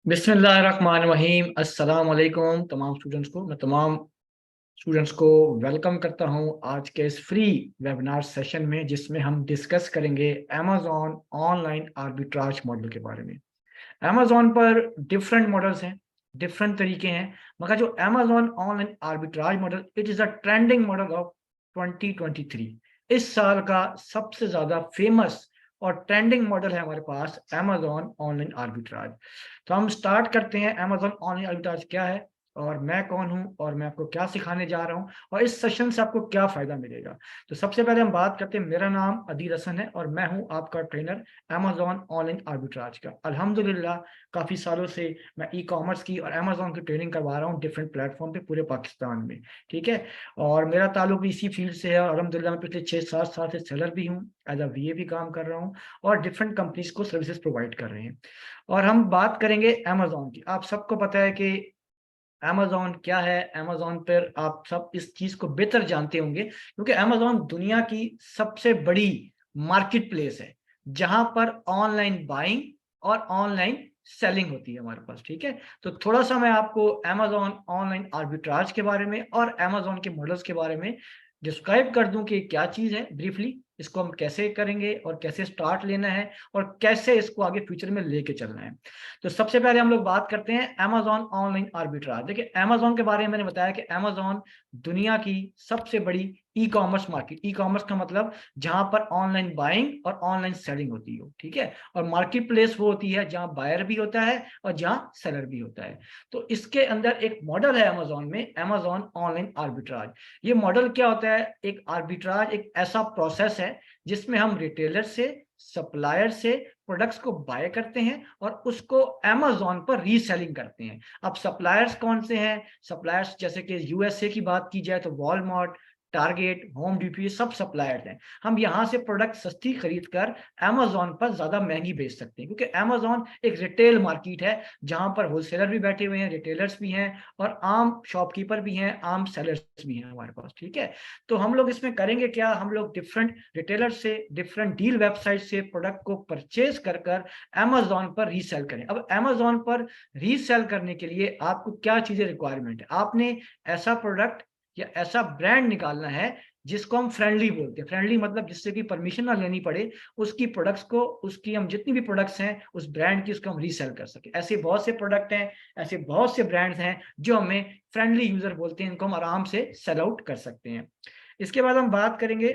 बिस्मिल्लाहिर्रहमानिर्रहीम। अस्सलाम वालेकुम तमाम स्टूडेंट्स को वेलकम करता हूं आज के इस फ्री वेबिनार सेशन में, जिसमें हम डिस्कस करेंगे अमेज़ॉन ऑनलाइन आर्बिट्राज मॉडल के बारे में। अमेज़ॉन पर डिफरेंट मॉडल्स हैं, डिफरेंट तरीके हैं, मगर जो Amazon online arbitrage model, it is a trending model of 2023। इस साल का सबसे ज़्यादा फेमस और ट्रेंडिंग मॉडल है हमारे पास अमेज़ॉन ऑनलाइन आर्बिट्राज। तो हम स्टार्ट करते हैं अमेज़ॉन ऑनलाइन आर्बिट्राज क्या है और मैं कौन हूं और मैं आपको क्या सिखाने जा रहा हूं और इस सेशन से आपको क्या फायदा मिलेगा। तो सबसे पहले हम बात करते हैं, मेरा नाम अदील हसन है और मैं हूं आपका ट्रेनर अमेज़ॉन ऑनलाइन आर्बिट्राज का। अल्हम्दुलिल्लाह काफ़ी सालों से मैं ई कॉमर्स की और अमेज़ॉन की ट्रेनिंग करवा रहा हूँ डिफरेंट प्लेटफॉर्म पे पूरे पाकिस्तान में। ठीक है, और मेरा ताल्लुक भी इसी फील्ड से है और अल्हम्दुलिल्लाह मैं पिछले 6-7 साल से सेलर भी हूँ, एज अ वीए भी काम कर रहा हूँ और डिफरेंट कंपनीज को सर्विसेज प्रोवाइड कर रहे हैं। और हम बात करेंगे अमेज़ॉन की। आप सबको पता है कि अमेज़ॉन क्या है, अमेज़ॉन पर आप सब इस चीज़ को बेहतर जानते होंगे क्योंकि अमेज़ॉन दुनिया की सबसे बड़ी मार्केट प्लेस है, जहाँ पर ऑनलाइन बाइंग और ऑनलाइन सेलिंग होती है हमारे पास। ठीक है, तो थोड़ा-सा मैं आपको अमेज़ॉन ऑनलाइन आर्बिट्राज के बारे में और अमेज़ॉन के मॉडल्स के बारे में डिस्क्राइब कर दूँ कि क्या चीज़ है ब्रीफली, इसको हम कैसे करेंगे और कैसे स्टार्ट लेना है और कैसे इसको आगे फ्यूचर में लेके चलना है। तो सबसे पहले हम लोग बात करते हैं अमेज़ॉन ऑनलाइन आर्बिट्राज। देखिए, अमेज़ॉन के बारे में मैंने बताया कि अमेज़ॉन दुनिया की सबसे बड़ी ई-कॉमर्स मार्केट, ई-कॉमर्स का मतलब जहां पर ऑनलाइन बाइंग और ऑनलाइन सेलिंग होती हो। ठीक है, और मार्केट प्लेस वो होती है जहां बायर भी होता है और जहां सेलर भी होता है। तो इसके अंदर एक मॉडल है अमेज़ॉन में, अमेज़ॉन ऑनलाइन आर्बिट्राज। ये मॉडल क्या होता है? एक आर्बिट्राज एक ऐसा प्रोसेस है जिसमें हम रिटेलर से, सप्लायर से प्रोडक्ट्स को बाय करते हैं और उसको अमेज़न पर रीसेलिंग करते हैं। अब सप्लायर्स कौन से हैं? सप्लायर्स जैसे कि यूएसए की बात की जाए तो वॉलमार्ट, टारगेट, होम डिपो, ये सब सप्लायर्स हैं। हम यहाँ से प्रोडक्ट सस्ती खरीद कर अमेज़न पर ज़्यादा महंगी बेच सकते हैं क्योंकि अमेज़न एक रिटेल मार्केट है जहाँ पर होलसेलर भी बैठे हुए हैं, रिटेलर्स भी हैं और आम शॉपकीपर भी हैं, आम सेलर्स भी हैं हमारे पास। ठीक है, तो हम लोग इसमें करेंगे क्या? हम लोग डिफरेंट रिटेलर से, डिफरेंट डील वेबसाइट से प्रोडक्ट को परचेज कर कर अमेज़न पर रीसेल करें। अब अमेज़न पर रीसेल करने के लिए आपको क्या चीज़ें रिक्वायरमेंट है? आपने ऐसा प्रोडक्ट या ऐसा ब्रांड निकालना है जिसको हम फ्रेंडली बोलते हैं। फ्रेंडली मतलब जिससे कि परमिशन ना लेनी पड़े, उसकी प्रोडक्ट्स को, उसकी हम जितनी भी प्रोडक्ट्स हैं उस ब्रांड की, उसको हम रीसेल कर सकें। ऐसे बहुत से प्रोडक्ट हैं, ऐसे बहुत से ब्रांड्स हैं जो हमें फ्रेंडली यूज़र बोलते हैं, इनको हम आराम से सेल आउट कर सकते हैं। इसके बाद हम बात करेंगे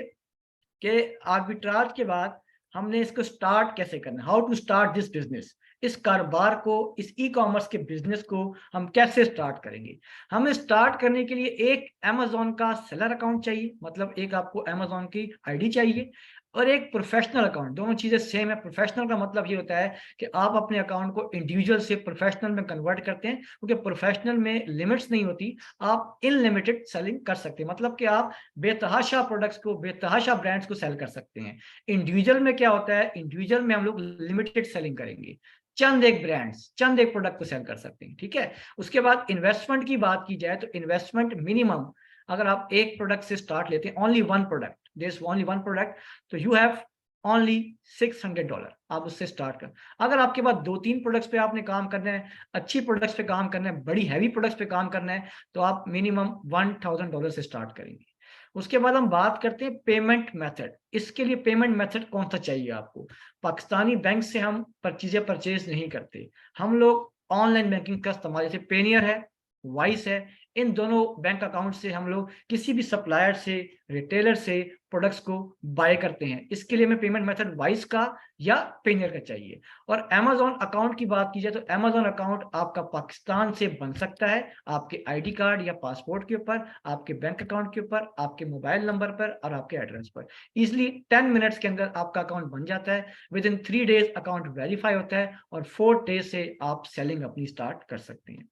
कि आर्बिट्राज के बाद हमने इसको स्टार्ट कैसे करना है, how to start this business. इस कारोबार को, इस ई कॉमर्स के बिजनेस को हम कैसे स्टार्ट करेंगे? हमें स्टार्ट करने के लिए एक अमेज़न का सेलर अकाउंट चाहिए, मतलब एक आपको अमेज़न की आईडी चाहिए और एक प्रोफेशनल अकाउंट। दोनों चीज़ें सेम है। प्रोफेशनल का मतलब ये होता है कि आप अपने अकाउंट को इंडिविजुअल से प्रोफेशनल में कन्वर्ट करते हैं क्योंकि प्रोफेशनल में लिमिट्स नहीं होती, आप अनलिमिटेड सेलिंग कर सकते हैं। मतलब कि आप बेतहाशा प्रोडक्ट्स को, बेतहाशा ब्रांड्स को सेल कर सकते हैं। इंडिविजुअल में क्या होता है? इंडिविजुअल में हम लोग लिमिटेड सेलिंग करेंगे, चंद एक ब्रांड्स, चंद एक प्रोडक्ट को सेल कर सकते हैं। ठीक है, उसके बाद इन्वेस्टमेंट की बात की जाए तो इन्वेस्टमेंट मिनिमम, अगर आप एक प्रोडक्ट से स्टार्ट लेते हैं, only one product, there is only one product, तो यू हैव ओनली $600, आप उससे स्टार्ट कर। अगर आपके पास 2-3 प्रोडक्ट्स पे आपने काम करना है, अच्छी प्रोडक्ट्स पे काम करना है, बड़ी हैवी प्रोडक्ट्स पे काम करना है, तो आप मिनिमम $1000 से स्टार्ट करेंगे। उसके बाद हम बात करते हैं पेमेंट मेथड। इसके लिए पेमेंट मेथड कौन सा चाहिए आपको? पाकिस्तानी बैंक से हम पर चीज़ें परचेज़ नहीं करते। हम लोग ऑनलाइन बैंकिंग का इस्तेमाल, जैसे पेनियर है, वाइस है, इन दोनों बैंक अकाउंट से हम लोग किसी भी सप्लायर से, रिटेलर से प्रोडक्ट्स को बाय करते हैं। इसके लिए हमें पेमेंट मेथड वाइस का या पेनियर का चाहिए। और अमेज़न अकाउंट की बात की जाए तो अमेज़न अकाउंट आपका पाकिस्तान से बन सकता है, आपके आईडी कार्ड या पासपोर्ट के ऊपर, आपके बैंक अकाउंट के ऊपर, आपके मोबाइल नंबर पर और आपके एड्रेस पर। ईज़िली 10 मिनट्स के अंदर आपका अकाउंट बन जाता है। विदिन 3 डेज़ अकाउंट वेरीफाई होता है और 4 डेज़ से आप सेलिंग अपनी स्टार्ट कर सकते हैं।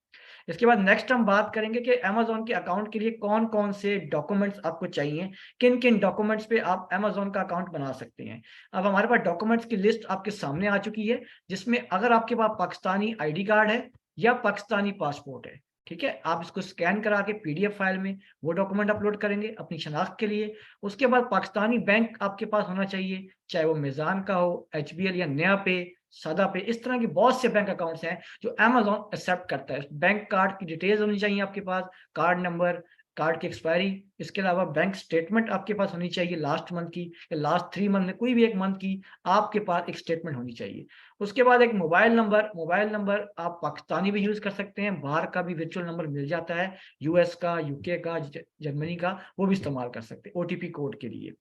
इसके बाद नेक्स्ट हम बात करेंगे कि अमेज़न के अकाउंट के लिए कौन-कौन से डॉक्यूमेंट्स आपको चाहिए, किन-किन डॉक्यूमेंट्स पे आप अमेज़न का अकाउंट बना सकते हैं। अब हमारे पास डॉक्यूमेंट्स की लिस्ट आपके सामने आ चुकी है, जिसमें अगर आपके पास पाकिस्तानी आईडी कार्ड है या पाकिस्तानी पासपोर्ट है, ठीक है? आप इसको स्कैन करा के पीडीएफ फाइल में वो डॉक्यूमेंट अपलोड करेंगे अपनी शनाख्त के लिए। उसके बाद पाकिस्तानी बैंक आपके पास होना चाहिए, चाहे वो मीज़ान का हो, एचबीएल या नया पे, सादा पे, इस तरह के बहुत से बैंक अकाउंट्स हैं जो अमेज़न एक्सेप्ट करता है। बैंक कार्ड की डिटेल्स होनी चाहिए आपके पास, कार्ड नंबर, कार्ड की एक्सपायरी, इसके अलावा बैंक स्टेटमेंट आपके पास होनी चाहिए लास्ट मंथ की या लास्ट 3 मंथ में, कोई भी एक मंथ की आपके पास एक स्टेटमेंट होनी चाहिए। उसके बाद एक मोबाइल नंबर आप पाकिस्तानी भी यूज़ कर सकते हैं, बाहर का भी वर्चुअल नंबर मिल जाता है, यूएस का, यूके का, जर्मनी का, वो भी इस्तेमाल कर सकते हैं ओटीपी कोड के लिए।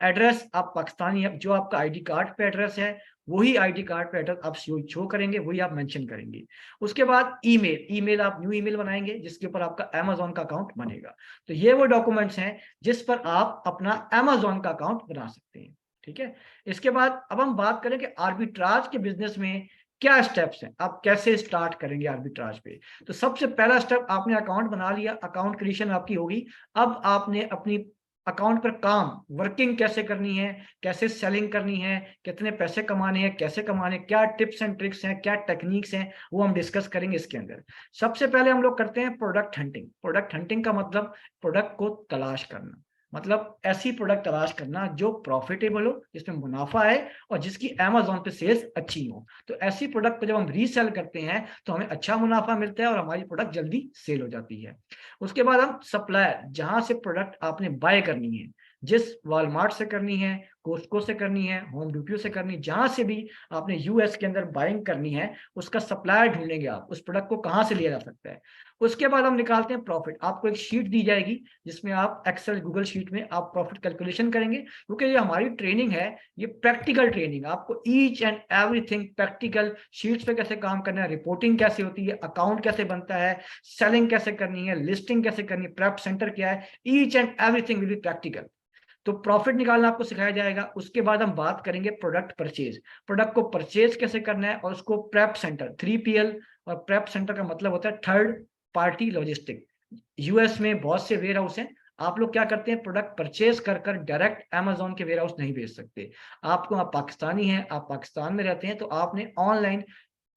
एड्रेस आप पाकिस्तानी, जो आपका आईडी कार्ड पे एड्रेस है, वही आईडी कार्ड पे एड्रेस आप शो करेंगे, वही आप मेंशन करेंगे। उसके बाद ईमेल आप न्यू ईमेल बनाएँगे जिसके ऊपर आपका अमेज़न का अकाउंट बनेगा। तो ये वो डॉक्यूमेंट्स हैं जिस पर आप अपना अमेज़न का अकाउंट बना सकते हैं, ठीक है? इसके बाद अब हम बात करें कि आर्बिट्राज के बिज़नेस में क्या स्टेप्स हैं? आप कैसे स्टार्ट करेंगे आर्बिट्राज पे? तो सबसे पहला स्टेप, आपने अकाउंट बना लिया, अकाउंट क्रिएशन आपकी होगी। अब आपने अपनी अकाउंट पर काम, वर्किंग कैसे करनी है, कैसे सेलिंग करनी है, कितने पैसे कमाने हैं, कैसे कमाने हैं, क्या टिप्स एंड ट्रिक्स हैं, क्या टेक्निक्स हैं, वो हम डिस्कस करेंगे इसके अंदर। सबसे पहले हम लोग करते हैं प्रोडक्ट हंटिंग। प्रोडक्ट हंटिंग का मतलब प्रोडक्ट को तलाश करना। मतलब ऐसी प्रोडक्ट तलाश करना जो प्रॉफिटेबल हो, जिसमें मुनाफा है और जिसकी अमेज़न पे सेल्स अच्छी हो। तो ऐसी प्रोडक्ट को जब हम रीसेल करते हैं तो हमें अच्छा मुनाफा मिलता है और हमारी प्रोडक्ट जल्दी सेल हो जाती है। उसके बाद हम सप्लायर, जहाँ से प्रोडक्ट आपने बाय करनी है, जिस वॉलमार्ट से करनी है, कॉस्टको से करनी है, होम डिपो से करनी है, जहाँ से भी आपने यूएस के अंदर बाइंग करनी है, उसका सप्लायर ढूँढेंगे आप, उस प्रोडक्ट को कहाँ से लिया जा सकता है। उसके बाद हम निकालते हैं प्रॉफिट। आपको एक शीट दी जाएगी जिसमें आप एक्सेल, गूगल शीट में आप प्रॉफिट कैलकुलेशन करेंगे, क्योंकि ये हमारी ट्रेनिंग है, ये प्रैक्टिकल ट्रेनिंग, आपको each and everything practical, sheets पे कैसे काम करना है, रिपोर्टिंग कैसे होती है, अकाउंट कैसे बनता है, सेलिंग कैसे करनी है, लिस्टिंग कैसे करनी है, प्रेप सेंटर क्या है, each and everything will be practical. तो प्रॉफिट निकालना आपको सिखाया जाएगा। उसके बाद हम बात करेंगे प्रोडक्ट परचेज। प्रोडक्ट को परचेज कैसे करना है और उसको प्रेप सेंटर, 3PL, और प्रेप सेंटर का मतलब होता है थर्ड पार्टी लॉजिस्टिक। यूएस में बहुत से वेयर हाउस हैं, आप लोग क्या करते हैं, प्रोडक्ट परचेज कर कर डायरेक्ट अमेज़न के वेयर हाउस नहीं भेज सकते। आपको, आप पाकिस्तानी हैं, आप पाकिस्तान में रहते हैं, तो आपने ऑनलाइन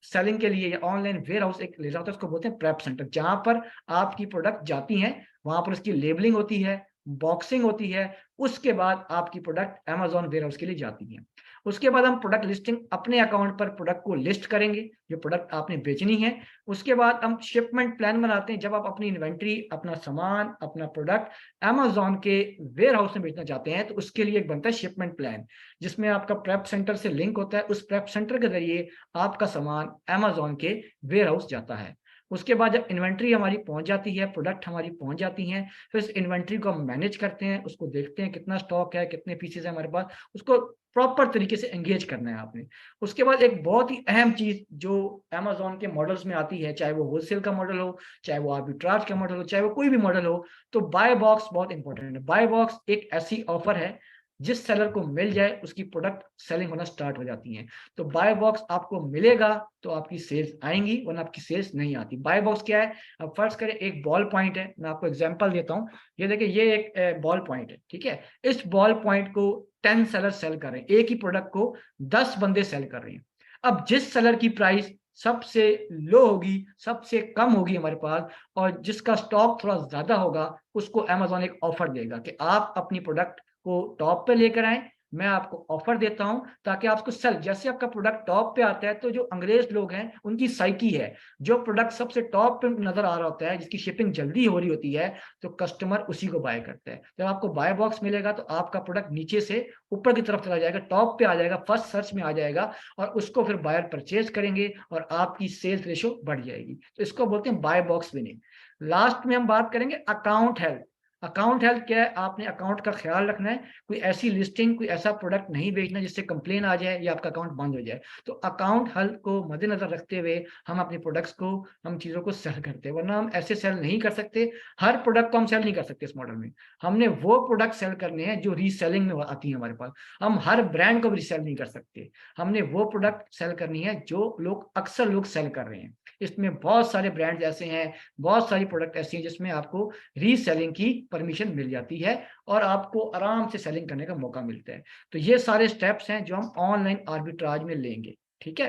सेलिंग के लिए या ऑनलाइन वेयर हाउस एक ले जाता है, उसको बोलते हैं प्रेप सेंटर, जहां पर आपकी प्रोडक्ट जाती हैं, वहां पर उसकी लेबलिंग होती है, बॉक्सिंग होती है, उसके बाद आपकी प्रोडक्ट अमेज़न वेयर हाउस के लिए जाती है। उसके बाद हम प्रोडक्ट लिस्टिंग, अपने अकाउंट पर प्रोडक्ट को लिस्ट करेंगे, जो प्रोडक्ट आपने बेचनी है। उसके बाद हम शिपमेंट प्लान बनाते हैं, जब आप अपनी इन्वेंट्री, अपना सामान, अपना प्रोडक्ट अमेज़न के वेयर हाउस में बेचना चाहते हैं, तो उसके लिए एक बनता है शिपमेंट प्लान, जिसमें आपका प्रेप सेंटर से लिंक होता है। उस प्रेप सेंटर के जरिए आपका सामान अमेज़न के वेयर हाउस जाता है। उसके बाद जब इन्वेंट्री हमारी पहुँच जाती है, प्रोडक्ट हमारी पहुँच जाती हैं, फिर इस इन्वेंट्री को हम मैनेज करते हैं, उसको देखते हैं कितना स्टॉक है, कितने पीसेज़ हैं हमारे पास, उसको प्रॉपर तरीके से एंगेज करना है आपने। उसके बाद एक बहुत ही अहम चीज़ जो अमेज़न के मॉडल्स में आती है, चाहे वो होलसेल का मॉडल हो, चाहे वो आर्बिट्राज का मॉडल हो, चाहे वो कोई भी मॉडल हो, तो बाय बॉक्स बहुत इंपॉर्टेंट है। बाय बॉक्स एक ऐसी ऑफर है, जिस सेलर को मिल जाए उसकी प्रोडक्ट सेलिंग होना स्टार्ट हो जाती है। तो बाय बॉक्स आपको मिलेगा तो आपकी सेल्स आएँगी, वरना आपकी सेल्स नहीं आती। बाय बॉक्स क्या है? अब फर्ज़ करें एक बॉल पॉइंट है, मैं आपको एग्ज़ाम्पल देता हूँ। ये देखिए, ये एक बॉल पॉइंट है, ठीक है? इस बॉल पॉइंट को 10 सेलर सेल कर रहे हैं, एक ही प्रोडक्ट को 10 बंदे सेल कर रहे हैं। अब जिस सेलर की प्राइस सबसे लो होगी, सबसे कम होगी हमारे पास, और जिसका स्टॉक थोड़ा ज़्यादा होगा, उसको अमेज़न एक ऑफर देगा कि आप अपनी प्रोडक्ट को टॉप पे लेकर आएँ, मैं आपको ऑफर देता हूँ ताकि आप उसको सेल, जैसे आपका प्रोडक्ट टॉप पे आता है, तो जो अंग्रेज लोग हैं, उनकी साइकी है, जो प्रोडक्ट सबसे टॉप पे नज़र आ रहा होता है, जिसकी शिपिंग जल्दी हो रही होती है, तो कस्टमर उसी को बाय करता है। जब आपको बाय बॉक्स मिलेगा तो आपका प्रोडक्ट नीचे से ऊपर की तरफ चला जाएगा, टॉप पे आ जाएगा, फर्स्ट सर्च में आ जाएगा, और उसको फिर बायर परचेज़ करेंगे और आपकी सेल्स रेशियो बढ़ जाएगी। तो इसको बोलते हैं बाय बॉक्स विनिंग। लास्ट में हम बात करेंगे अकाउंट हेल्थ। अकाउंट हेल्थ क्या है? आपने अकाउंट का ख़्याल रखना है, कोई ऐसी लिस्टिंग, कोई ऐसा प्रोडक्ट नहीं बेचना जिससे कंप्लेन आ जाए या आपका अकाउंट बंद हो जाए। तो अकाउंट हेल्थ को मद्देनज़र रखते हुए हम अपनी प्रोडक्ट्स को, हम चीज़ों को सेल करते हैं, वरना हम ऐसे सेल नहीं कर सकते। हर प्रोडक्ट को हम सेल नहीं कर सकते इस मॉडल में। हमने वो प्रोडक्ट सेल करने हैं जो रीसेलिंग में आती हैं हमारे पास। हम हर ब्रांड को भी रीसेल नहीं कर सकते। हमने वो प्रोडक्ट सेल करनी है जो लोग, अक्सर लोग सेल कर रहे हैं। इसमें बहुत सारे ब्रांड्स ऐसे हैं, बहुत सारी प्रोडक्ट ऐसी हैं जिसमें आपको रीसेलिंग की परमिशन मिल जाती है और आपको आराम से सेलिंग करने का मौका मिलता है। तो ये सारे स्टेप्स हैं जो हम ऑनलाइन आर्बिट्राज में लेंगे, ठीक है?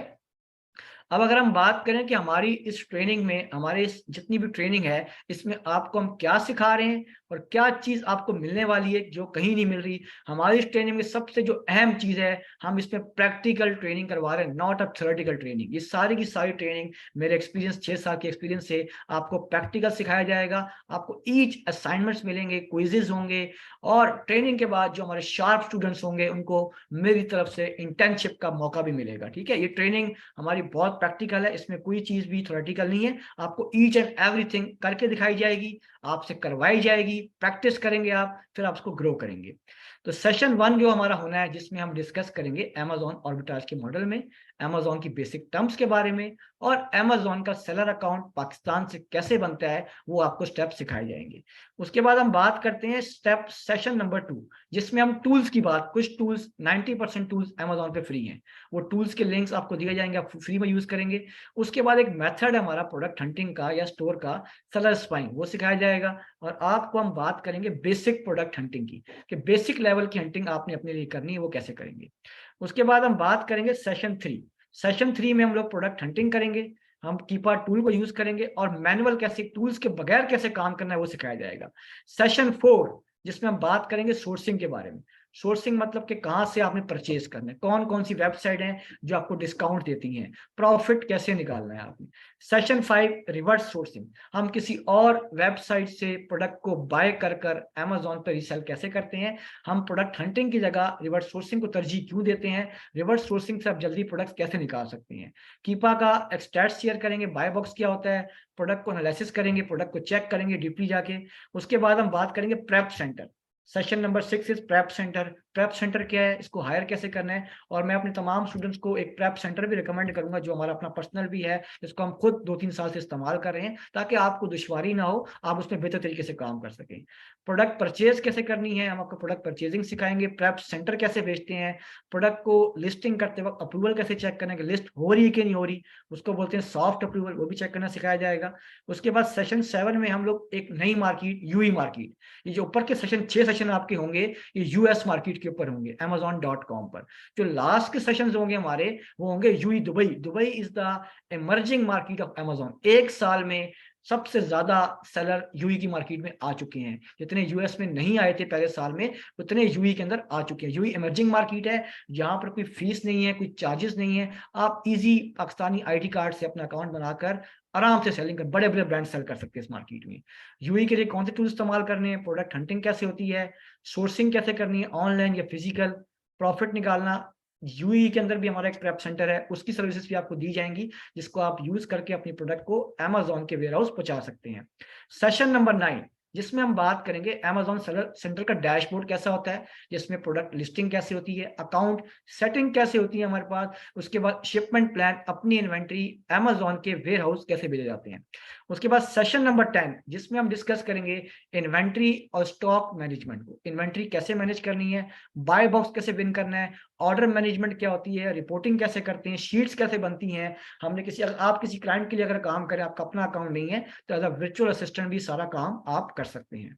अब अगर हम बात करें कि हमारी इस ट्रेनिंग में, हमारे इस जितनी भी ट्रेनिंग है, इसमें आपको हम क्या सिखा रहे हैं, और क्या चीज आपको मिलने वाली है जो कहीं नहीं मिल रही। हमारी इस ट्रेनिंग में सबसे जो अहम चीज है, हम इसमें प्रैक्टिकल ट्रेनिंग करवा रहे हैं, नॉट अ थ्योरेटिकल ट्रेनिंग। ये सारी की सारी ट्रेनिंग मेरे एक्सपीरियंस 6 साल के एक्सपीरियंस से आपको प्रैक्टिकल सिखाया जाएगा। आपको ईच असाइनमेंट्स मिलेंगे, क्विजेज होंगे, और ट्रेनिंग के बाद जो हमारे शार्प स्टूडेंट्स होंगे उनको मेरी तरफ से इंटर्नशिप का मौका भी मिलेगा। ठीक है, ये ट्रेनिंग हमारी बहुत प्रैक्टिकल है, इसमें कोई चीज भी थ्योरेटिकल नहीं है। आपको ईच एंड एवरीथिंग करके दिखाई जाएगी, आपसे करवाई जाएगी, प्रैक्टिस करेंगे आप, फिर आप उसको ग्रो करेंगे। तो सेशन 1 जो हमारा होना है, जिसमें हम डिस्कस करेंगे अमेज़न आर्बिट्राज के मॉडल में, अमेज़न की बेसिक टर्म्स के बारे में, और अमेज़न का सेलर अकाउंट पाकिस्तान से कैसे बनता है, वो आपको स्टेप सिखाए जाएंगे। उसके बाद हम बात करते हैं स्टेप सेशन नंबर 2, जिसमें हम टूल्स की बात, कुछ टूल्स 90% टूल्स अमेज़न पे फ्री हैं, वो टूल्स के लिंक्स आपको दिए जाएंगे, आप फ्री में यूज करेंगे। उसके बाद एक मेथड है हमारा प्रोडक्ट हंटिंग का या स्टोर का, सेलर स्पाइंग, वो सिखाया जाएगा। और आपको हम बात करेंगे बेसिक प्रोडक्ट हंटिंग की, कि बेसिक लेवल की हंटिंग आपने अपने लिए करनी है, वो कैसे करेंगे। उसके बाद हम बात करेंगे सेशन 3। सेशन 3 में हम लोग प्रोडक्ट हंटिंग करेंगे, हम कीपा टूल को यूज करेंगे, और मैनुअल कैसे, टूल्स के बगैर कैसे काम करना है वो सिखाया जाएगा। सेशन 4 जिसमें हम बात करेंगे सोर्सिंग के बारे में। सोर्सिंग मतलब कि कहाँ से आपने परचेज करना है, कौन कौन सी वेबसाइट हैं जो आपको डिस्काउंट देती हैं, प्रॉफिट कैसे निकालना है आपने। सेशन 5 रिवर्स सोर्सिंग, हम किसी और वेबसाइट से प्रोडक्ट को बाय कर कर अमेज़न पर रीसेल कैसे करते हैं। हम प्रोडक्ट हंटिंग की जगह रिवर्स सोर्सिंग को तरजीह क्यों देते हैं, रिवर्स सोर्सिंग से आप जल्दी प्रोडक्ट्स कैसे निकाल सकते हैं। कीपा का एक्सट्रैक्ट शेयर करेंगे, बाय बॉक्स क्या होता है, प्रोडक्ट को एनालिसिस करेंगे, प्रोडक्ट को चेक करेंगे डीपली जाके। उसके बाद हम बात करेंगे prep centre. Session number 6 is prep centre. Prep centre क्या है, इसको हायर कैसे करना है, और मैं अपने तमाम स्टूडेंट्स को एक प्रेप सेंटर भी रिकमेंड करूंगा, जो हमारा अपना पर्सनल भी है, जिसको हम खुद 2-3 साल से इस्तेमाल कर रहे हैं, ताकि आपको दुश्वारी ना हो, आप उसमें बेहतर तरीके से काम कर सकें। प्रोडक्ट परचेज कैसे करनी है, हम आपको प्रोडक्ट परचेजिंग सिखाएंगे। प्रेप सेंटर कैसे बेचते हैं, प्रोडक्ट को लिस्टिंग करते वक्त अप्रूवल कैसे चेक करना है कि लिस्ट हो रही है कि नहीं हो रही, उसको बोलते हैं सॉफ्ट अप्रूवल, वो भी चेक करना सिखाया जाएगा। उसके बाद सेशन 7 में हम लोग एक नई मार्केट, यूई मार्केट, ये जो ऊपर के सेशन 6 सेशन आपके होंगे, ये यूएस मार्केट के ऊपर होंगे amazon.com पर। जो लास्ट के सेशंस होंगे हमारे, वो होंगे UAE Dubai. Dubai is the emerging market of Amazon. एक साल में सबसे ज्यादा सेलर यूई की मार्केट में आ चुके हैं, जितने यूएस में नहीं आए थे पहले साल में, उतने यूई के अंदर आ चुके हैं। यूई इमर्जिंग मार्केट है, जहां पर कोई फीस नहीं है, कोई चार्जेस नहीं है, आप इजी पाकिस्तानी आईडी कार्ड से अपना अकाउंट बनाकर आराम से सेलिंग कर, बड़े बड़े ब्रांड सेल कर सकते हैं इस मार्केट में। यूई के लिए कौन से टूल इस्तेमाल करने हैं, प्रोडक्ट हंटिंग कैसे होती है, सोर्सिंग कैसे करनी है ऑनलाइन या फिजिकल, प्रॉफिट निकालना। यूई के अंदर भी हमारा एक प्रेप सेंटर है, उसकी सर्विसेज भी आपको दी जाएंगी, जिसको आप यूज करके अपनी प्रोडक्ट को अमेज़न के वेयर हाउस पहुंचा सकते हैं। सेशन नंबर 9 जिसमें हम बात करेंगे अमेज़न सेलर सेंटर का डैशबोर्ड कैसा होता है, जिसमें प्रोडक्ट लिस्टिंग कैसे होती है, अकाउंट सेटिंग कैसे होती है हमारे पास, उसके बाद शिपमेंट प्लान, अपनी इन्वेंट्री अमेज़न के वेयर हाउस कैसे भेजे जाते हैं। उसके बाद सेशन नंबर 10 जिसमें हम डिस्कस करेंगे इन्वेंट्री और स्टॉक मैनेजमेंट को, इन्वेंट्री कैसे मैनेज करनी है, बाय बॉक्स कैसे विन करना है, ऑर्डर मैनेजमेंट क्या होती है, रिपोर्टिंग कैसे करते हैं, शीट्स कैसे बनती हैं। हमने किसी, अगर आप किसी क्लाइंट के लिए अगर काम करें, आपका अपना अकाउंट नहीं है, तो एज अ वर्चुअल असिस्टेंट भी सारा काम आप कर सकते हैं।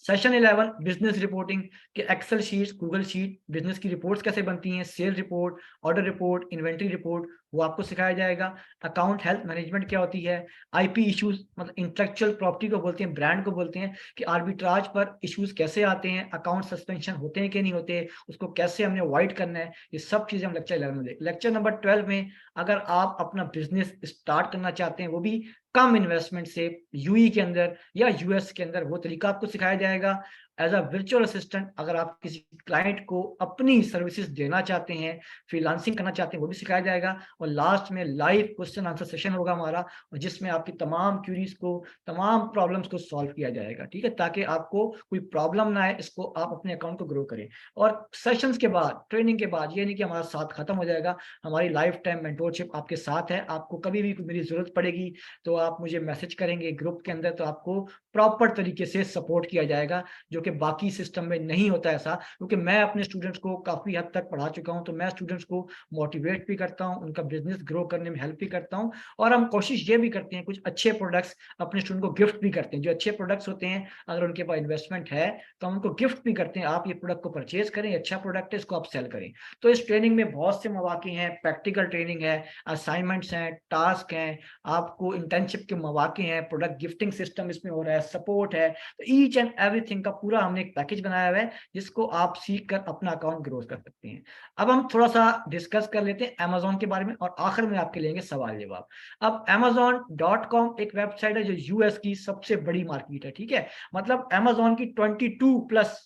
सेशन 11 बिजनेस रिपोर्टिंग के excel sheets, Google sheet, business की रिपोर्ट्स कैसे बनती हैं, sale report, order report, inventory report, वो आपको सिखाया जाएगा। अकाउंट हेल्थ मैनेजमेंट क्या होती है, आईपी इश्यूज मतलब इंटेलेक्चुअल प्रॉपर्टी को बोलते हैं, ब्रांड को बोलते हैं, कि आर्बिट्राज पर इश्यूज कैसे आते हैं, अकाउंट सस्पेंशन होते हैं कि नहीं होते, उसको कैसे हमने अवॉइड करना है, ये सब चीजें हम लेक्चर 11 में देखें। लेक्चर नंबर 12 में अगर आप अपना बिजनेस स्टार्ट करना चाहते हैं, वो भी कम इन्वेस्टमेंट से, यूई के अंदर या यूएस के अंदर, वो तरीका आपको सिखाया जाएगा। एज अ वर्चुअल असिस्टेंट अगर आप किसी क्लाइंट को अपनी सर्विसेज देना चाहते हैं, फ्रीलांसिंग करना चाहते हैं, वो भी सिखाया जाएगा। और लास्ट में लाइव क्वेश्चन आंसर सेशन होगा हमारा, और जिसमें आपकी तमाम क्यूरीज को, तमाम प्रॉब्लम्स को सॉल्व किया जाएगा, ठीक है, ताकि आपको कोई प्रॉब्लम ना आए, इसको आप अपने अकाउंट को ग्रो करें। और सेशंस के बाद, ट्रेनिंग के बाद, ये नहीं कि हमारा साथ खत्म हो जाएगा, हमारी लाइफ टाइम मेंटोरशिप आपके साथ है। आपको कभी भी मेरी जरूरत पड़ेगी तो आप मुझे मैसेज करेंगे ग्रुप के अंदर, तो आपको प्रॉपर तरीके से सपोर्ट किया जाएगा, जो कि बाकी सिस्टम में नहीं होता ऐसा, क्योंकि मैं अपने स्टूडेंट्स को काफ़ी हद तक पढ़ा चुका हूँ, तो मैं स्टूडेंट्स को मोटिवेट भी करता हूँ, उनका बिज़नेस ग्रो करने में हेल्प भी करता हूँ और हम कोशिश ये भी करते हैं कुछ अच्छे प्रोडक्ट्स अपने स्टूडेंट को गिफ्ट भी करते हैं। जो अच्छे प्रोडक्ट्स होते हैं, अगर उनके पास इन्वेस्टमेंट है, तो हम उनको गिफ्ट भी करते हैं, आप ये प्रोडक्ट को परचेज़ करें, अच्छा प्रोडक्ट है, इसको आप सेल करें। तो इस ट्रेनिंग में बहुत से मौके हैं, प्रैक्टिकल ट्रेनिंग है, असाइनमेंट्स हैं, टास्क हैं, आपको इंटर्नशिप के मौके हैं, प्रोडक्ट गिफ्टिंग सिस्टम इसमें हो रहा है, सपोर्ट है। तो ईच एंड एवरीथिंग का पूरा हमने एक पैकेज बनाया हुआ है, जिसको आप सीख कर अपना अकाउंट ग्रो कर सकते हैं। अब हम थोड़ा-सा डिस्कस कर लेते हैं अमेज़न के बारे में और आखिर में आपके लेंगे सवाल-जवाब। अब amazon.com एक वेबसाइट है जो यूएस की सबसे बड़ी मार्केट है, ठीक है? मतलब अमेज़न की 22 प्लस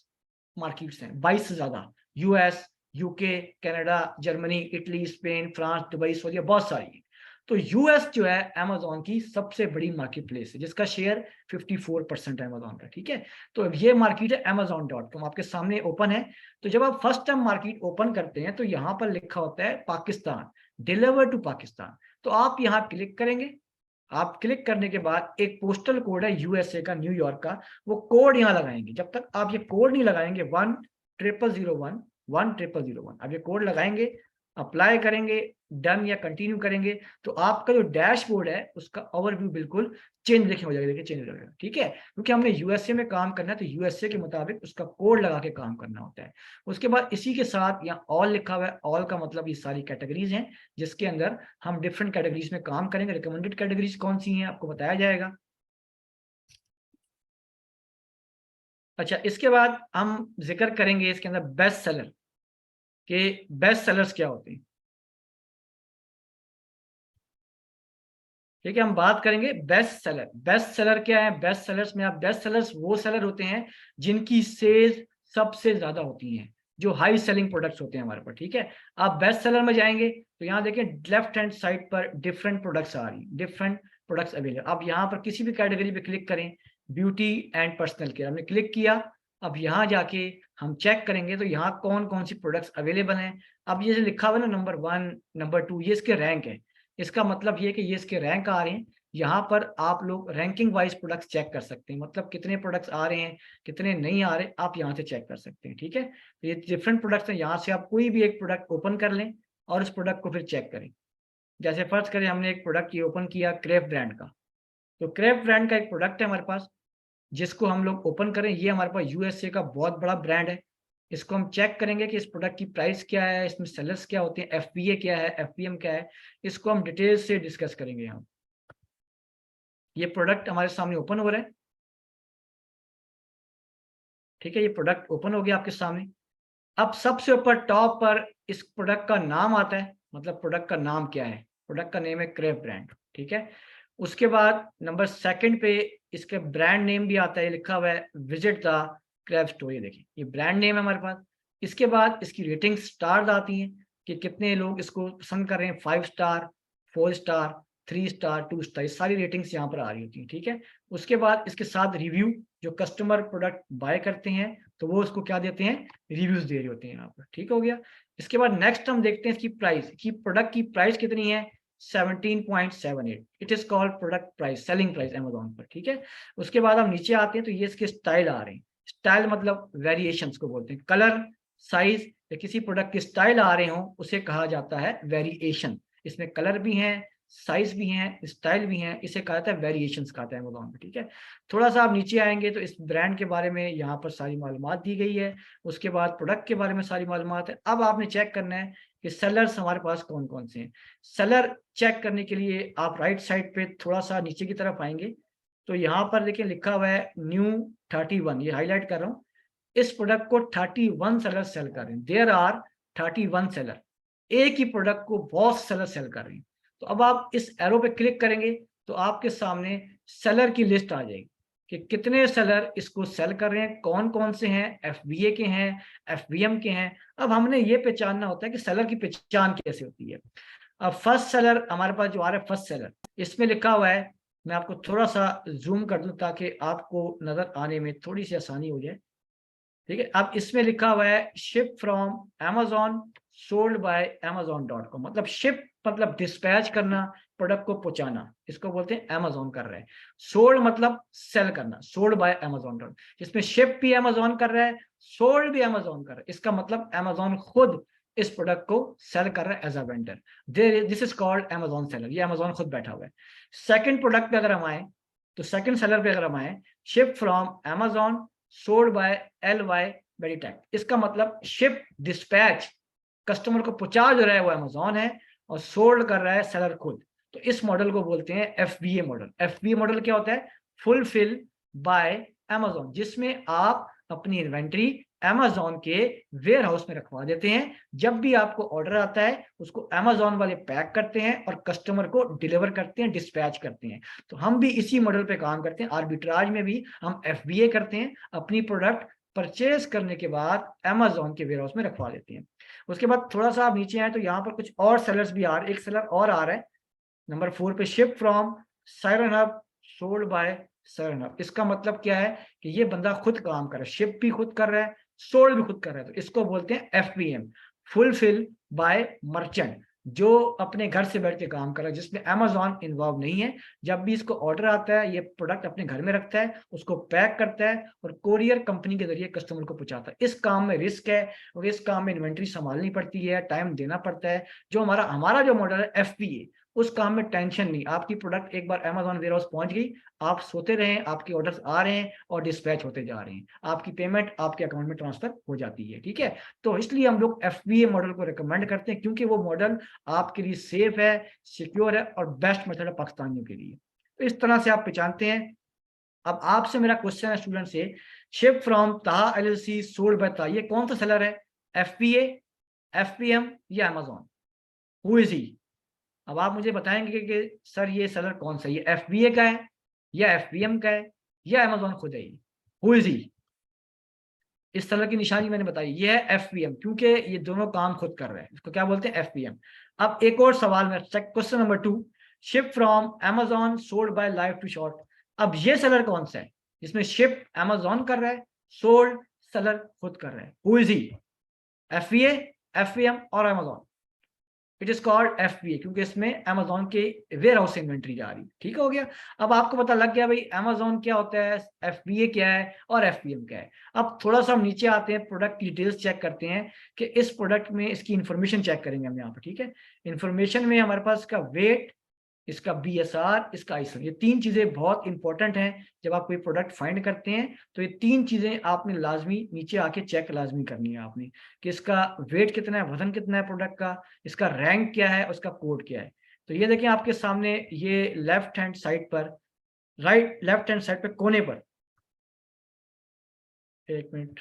मार्केट्स हैं, 22 से ज़्यादा। US, UK, Canada, Germany, Italy, Spain, France, Dubai, Saudia, बहुत सारी हैं। तो यूएस जो है अमेज़न की सबसे बड़ी मार्केट प्लेस है, जिसका शेयर 54% है अमेज़न का, ठीक है? तो अब ये मार्केट है amazon.com आपके सामने ओपन है। तो जब आप फर्स्ट टाइम मार्केट ओपन करते हैं, तो यहाँ पर लिखा होता है पाकिस्तान, डिलीवर टू पाकिस्तान। तो आप यहाँ क्लिक करेंगे। आप क्लिक करने के बाद एक पोस्टल कोड है यूएसए का, न्यूयॉर्क का, वो कोड यहाँ लगाएँगे। जब तक आप ये कोड नहीं लगाएँगे 10001 10001 आप ये कोड लगाएँगे, अप्लाई करेंगे, डन या कंटिन्यू करेंगे, तो आपका जो डैशबोर्ड है उसका ओवरव्यू बिल्कुल चेंज देखिए हो जाएगा, देखिए चेंज हो जाएगा, ठीक है? क्योंकि हमने यूएसए में काम करना है, तो यूएसए के मुताबिक उसका कोड लगा के काम करना होता है। उसके बाद इसी के साथ यहाँ ऑल लिखा हुआ है, ऑल का मतलब ये सारी कैटेगरीज़ हैं, जिसके अंदर हम डिफरेंट कैटेगरीज़ में काम करेंगे। रिकमेंडेड कैटेगरीज़ कौन-सी हैं आपको बताया जाएगा। अच्छा, इसके बाद हम ज़िक्र करेंगे इसके अंदर बेस्ट सेलर के बेस्ट सेलर्स क्या होते हैं। ठीक है, हम बात करेंगे बेस्ट सेलर। बेस्ट सेलर क्या है? बेस्ट सेलर्स में आप बेस्ट सेलर्स वो सेलर होते हैं जिनकी सेल्स सबसे ज़्यादा होती हैं, जो हाई सेलिंग प्रोडक्ट्स होते हैं हमारे पास, ठीक है? आप बेस्ट सेलर में जाएँगे तो यहाँ देखिए लेफ्ट हैंड साइड पर डिफरेंट प्रोडक्ट्स आ रही हैं, डिफरेंट प्रोडक्ट्स अवेलेबल। आप यहाँ पर किसी भी कैटेगरी पे क्लिक करें, ब्यूटी एंड पर्सनल केयर हमने क्लिक किया, अब यहाँ जाके हम चेक करेंगे तो यहाँ कौन-कौन सी प्रोडक्ट्स अवेलेबल हैं। अब ये जो लिखा हुआ है ना नंबर 1, नंबर 2 ये इसके रैंक है। इसका मतलब ये है कि ये इसके रैंक आ रहे हैं। यहाँ पर आप लोग रैंकिंग वाइज़ प्रोडक्ट्स चेक कर सकते हैं। मतलब कितने प्रोडक्ट्स आ रहे हैं, कितने नहीं आ रहे, आप यहाँ से चेक कर सकते हैं, ठीक है? तो ये डिफरेंट प्रोडक्ट्स हैं, यहाँ से आप कोई भी एक प्रोडक्ट ओपन कर लें और उस प्रोडक्ट को फिर चेक करें। जैसे फ़र्ज़ करें हमने एक प्रोडक्ट ये ओपन किया क्रेफ्ट ब्रांड का, तो क्रेफ्ट ब्रांड का एक प्रोडक्ट है हमारे पास, जिसको हम लोग ओपन करें, ये हमारे पास यूएसए का बहुत बड़ा ब्रांड है। इसको हम चेक करेंगे कि इस प्रोडक्ट की प्राइस क्या है, इसमें सेलर्स क्या होते हैं, एफपीए क्या है, एफपीएम क्या है, इसको हम डिटेल से डिस्कस करेंगे यहाँ। ये प्रोडक्ट हमारे सामने ओपन हो रहा है, ठीक है? ये प्रोडक्ट ओपन हो गया आपके सामने। अब सबसे ऊपर टॉप पर इस प्रोडक्ट का नाम आता है, मतलब प्रोडक्ट का नाम क्या है? प्रोडक्ट का नेम है क्रेप ब्रांड, ठीक है? उसके बाद नंबर 2nd पे इसके ब्रांड नेम भी आता है, लिखा हुआ है विजिट द क्रेप स्टोर, ये देखिए, ये ब्रांड नेम है हमारे पास। इसके बाद इसकी रेटिंग स्टार्स आती हैं कि कितने लोग इसको पसंद कर रहे हैं, 5 स्टार, 4 स्टार, 3 स्टार, 2 स्टार, ये सारी रेटिंग्स यहाँ पर आ रही होती हैं, ठीक है? उसके बाद इसके साथ रिव्यू, जो कस्टमर प्रोडक्ट बाय करते हैं, तो वो उसको क्या देते हैं? रिव्यूज़ दे रहे होते हैं यहाँ पर, ठीक हो गया? इसके बाद नेक्स्ट हम देखते हैं इसकी प्राइस, कि प्रोडक्ट की प्राइस कितनी है? 17.78 it is called product price, selling price Amazon पर, ठीक है? उसके बाद हम नीचे आते हैं तो ये इसके स्टाइल आ रहे हैं। स्टाइल मतलब वेरिएशंस को बोलते हैं। कलर, साइज़ या किसी प्रोडक्ट के स्टाइल आ रहे हों, उसे कहा जाता है वेरिएशन। इसमें कलर भी हैं, साइज़ भी हैं, स्टाइल भी हैं, इसे कहा जाता है वेरिएशंस कहा जाता है अमेज़न में, ठीक है? थोड़ा-सा आप नीचे आएँगे तो इस ब्रांड के बारे में यहाँ पर सारी मालूमात दी गई है। उसके बाद प्रोडक्ट के बारे में सारी मालूमात है। अब आपने चेक करना है कि सेलर्स हमारे पास कौन-कौन से हैं। सेलर चेक करने के लिए आप राइट साइड पे थोड़ा-सा नीचे की तरफ आएँगे, तो यहाँ पर देखिए लिखा हुआ है न्यू 31 ये हाइलाइट कर रहा हूँ। इस प्रोडक्ट को 31 सेलर सेल कर रहे हैं। There are 31 seller. एक ही प्रोडक्ट को बहुत सेलर सेल कर रहे हैं। तो अब आप इस एरो पे क्लिक करेंगे, तो आपके सामने सेलर की लिस्ट आ जाएगी कि कितने सेलर इसको सेल कर रहे हैं, कौन-कौन से हैं, एफबीए के हैं, एफबीएम के हैं। अब हमने ये पहचानना होता है कि सेलर की पहचान कैसे होती है। अब फर्स्ट सेलर हमारे पास जो आ रहा है फर्स्ट सेलर, इसमें लिखा हुआ है, मैं आपको थोड़ा-सा ज़ूम कर दूँ ताकि आपको नज़र आने में थोड़ी-सी आसानी हो जाए। ठीक है? अब इसमें लिखा हुआ है ship from Amazon sold by amazon.com मतलब शिप मतलब डिस्पैच करना, प्रोडक्ट को पहुंचाना, इसको बोलते हैं अमेजोन कर रहा है। सोल्ड मतलब सेल करना, सोल्ड बाय अमेजोन, जिसमें शिप भी अमेजोन कर रहा है, सोल्ड भी अमेजोन कर रहा है। इसका मतलब अमेजोन खुद इस प्रोडक्ट को सेल कर रहा है as a vendor, this is called Amazon seller, ये अमेजोन खुद बैठा हुआ है। सेकंड प्रोडक्ट पे अगर हम आए, तो सेकंड सेलर पे अगर हम आए, ship from Amazon sold bye LY Meditech, इसका मतलब शिप डिस्पैच कस्टमर को पहुंचा जो रहा है वो अमेजोन है, और सोल्ड कर रहा है सेलर खुद। तो इस मॉडल को बोलते हैं FBA मॉडल। FBA मॉडल क्या होता है? फुलफिल बाय अमेजोन, जिसमें आप अपनी इन्वेंट्री अमेजोन के वेयर हाउस में रखवा देते हैं। जब भी आपको ऑर्डर आता है उसको अमेजोन वाले पैक करते हैं और कस्टमर को डिलीवर करते हैं, डिस्पैच करते हैं। तो हम भी इसी मॉडल पे काम करते हैं। आर्बिट्राज में भी हम FBA करते हैं, अपनी प्रोडक्ट परचेज करने के बाद अमेजोन के वेयर हाउस में रखवा देते हैं। उसके बाद थोड़ा सा आप नीचे आए तो यहाँ पर कुछ और सेलर्स भी आ रहे हैं। एक सेलर और आ रहा है नंबर 4 पे, ship from siren hub sold by siren hub. इसका मतलब क्या है कि ये बंदा खुद काम कर रहा है, शिप भी खुद कर रहा है, सोल्ड भी खुद कर रहा है। तो इसको बोलते हैं FBM, फुलफिल बाय मर्चेंट, जो अपने घर से बैठ के काम कर रहा है, जिसमें अमेजोन इन्वॉल्व नहीं है। जब भी इसको ऑर्डर आता है, ये प्रोडक्ट अपने घर में रखता है, उसको पैक करता है और कोरियर कंपनी के जरिए कस्टमर को पहुंचाता है। इस काम में रिस्क है और इस काम में इन्वेंट्री संभालनी पड़ती है, टाइम देना पड़ता है। जो हमारा जो मॉडल है FBA, उस काम में टेंशन नहीं। आपकी प्रोडक्ट एक बार अमेजोन वेयर हाउस पहुंच गई, आप सोते रहे, आपके ऑर्डर्स आ रहे हैं और डिस्पैच होते जा रहे हैं, आपकी पेमेंट आपके अकाउंट में ट्रांसफर हो जाती है। ठीक है, तो इसलिए हम लोग FBA मॉडल को रिकमेंड करते हैं, क्योंकि वो मॉडल आपके लिए सेफ है, सिक्योर है और बेस्ट मेथड है पाकिस्तानियों के लिए। तो इस तरह से आप पहचानते हैं। अब आपसे मेरा क्वेश्चन है स्टूडेंट से, शिप फ्रॉम ताहा LLC सोल्ड बाय ताहा, ये कौन सा सेलर है? FBA, FBM या अमेजोन? Who is he? अब आप मुझे बताएंगे कि सर ये सेलर कौन सा है, ये FBA का है या FBM का है या अमेजोन खुद है? Who is he? इस सेलर की निशानी मैंने बताई, ये है FBM, क्योंकि ये दोनों काम खुद कर रहे हैं, इसको क्या बोलते हैं? FBM। अब एक और सवाल में, question number 2, ship from Amazon sold by live to short. अब ये सेलर कौन सा है जिसमें शिप अमेजोन कर रहा है, सोल्ड सेलर खुद कर रहा है? Who is he? FBA, FBM और Amazon? It is called FBA, क्योंकि इसमें अमेजोन के वेयर हाउस से इन्वेंट्री जा रही है। ठीक हो गया? अब आपको पता लग गया भाई अमेजोन क्या होता है, FBA क्या है और FBM क्या है। अब थोड़ा सा हम नीचे आते हैं, प्रोडक्ट की डिटेल्स चेक करते हैं कि इस प्रोडक्ट में इसकी इंफॉर्मेशन चेक करेंगे हम यहाँ पर। ठीक है, इंफॉर्मेशन में हमारे पास इसका वेट, इसका BSR, इसका आइसन, ये 3 चीजें बहुत इंपॉर्टेंट हैं। जब आप कोई प्रोडक्ट फाइंड करते हैं तो ये 3 चीजें आपने लाजमी नीचे आके चेक लाजमी करनी है आपने, कि इसका वेट कितना है, वजन कितना है प्रोडक्ट का, इसका रैंक क्या है, उसका कोड क्या है। तो ये देखिए आपके सामने, ये लेफ्ट हैंड साइड पर, लेफ्ट हैंड साइड पे कोने पर, एक मिनट,